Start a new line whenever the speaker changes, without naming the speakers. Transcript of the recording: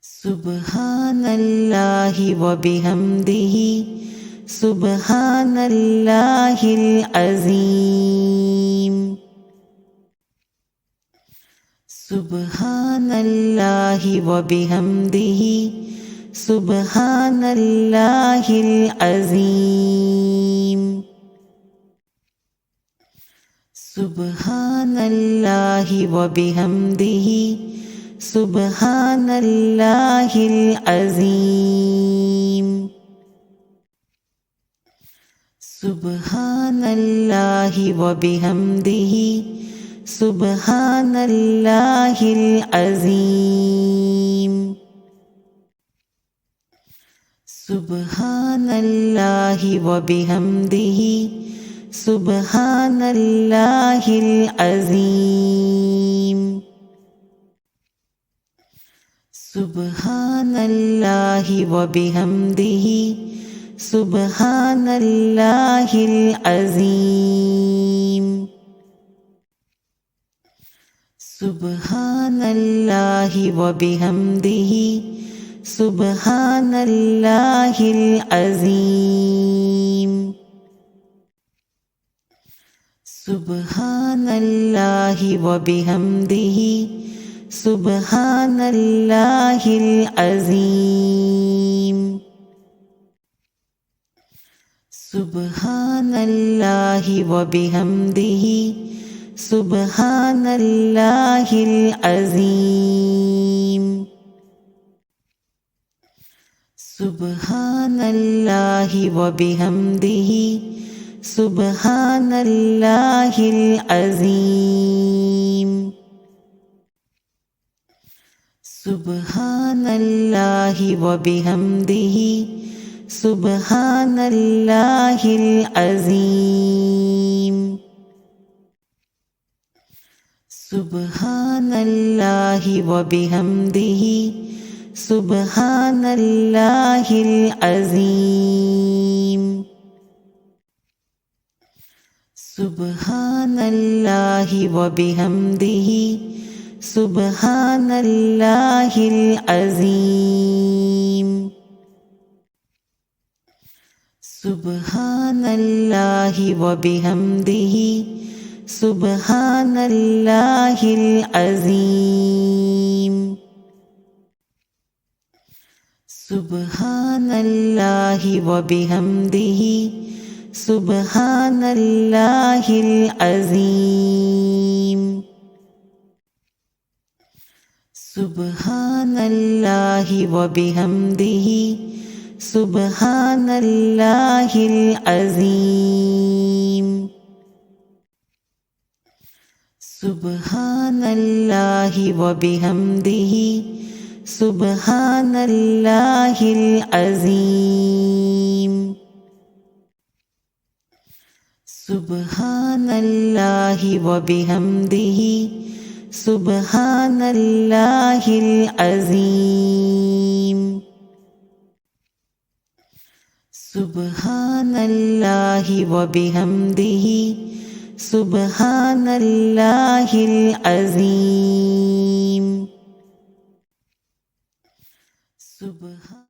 सुब्हानल्लाहि व बिहम्दिहि सुब्हानल्लाहिल अज़ीम। सुब्हानल्लाहि व बिहम्दिहि सुब्हानल्लाहिल अज़ीम। सुब्हानल्लाहि व बिहम्दिहि सुब्हानल्लाहिल अज़ीम। सुब्हानल्लाहि व बिहम्दिहि सुब्हानल्लाहिल अज़ीम। सुब्हानल्लाहि व बिहम्दिहि सुब्हानल्लाहिल अज़ीम। सुब्हानल्लाहि व बिहम्दिहि सुब्हानल्लाहिल अज़ीम। सुब्हानल्लाहि व बिहम्दिहि सुब्हानल्लाहिल अज़ीम। सुब्हानल्लाहि व बिहम्दिहि सुब्हानल्लाहिल अज़ीम। सुब्हानल्लाहि व बिहम्दिहि सुब्हानल्लाहिल अज़ीम। सुब्हानल्लाहि व बिहम्दिहि सुब्हानल्लाहिल अज़ीम। सुब्हानल्लाहि व बिहम्दिहि सुब्हानल्लाहिल अज़ीम। सुब्हानल्लाहि व बिहम्दिहि सुब्हानल्लाहिल अज़ीम। सुब्हानल्लाहि व बिहम्दिहि सुब्हानल्लाहिल अज़ीम। सुब्हानल्लाहि व बिहम्दिहि सुब्हानल्लाहिल अज़ीम। सुब्हानल्लाहि व बिहम्दिहि सुब्हानल्लाहिल अज़ीम। सुब्हानल्लाहि व बिहम्दिहि सुब्हानल्लाहिल अज़ीम। सुब्हानल्लाहि व बिहम्दिहि सुब्हानल्लाहिल अज़ीम। सुब्हानल्लाहि व बिहम्दिहि सुब्हानल्लाहिल अज़ीम। सुब्हानल्लाहि व बिहम्दिहि सुब्हानल्लाहिल अज़ीम।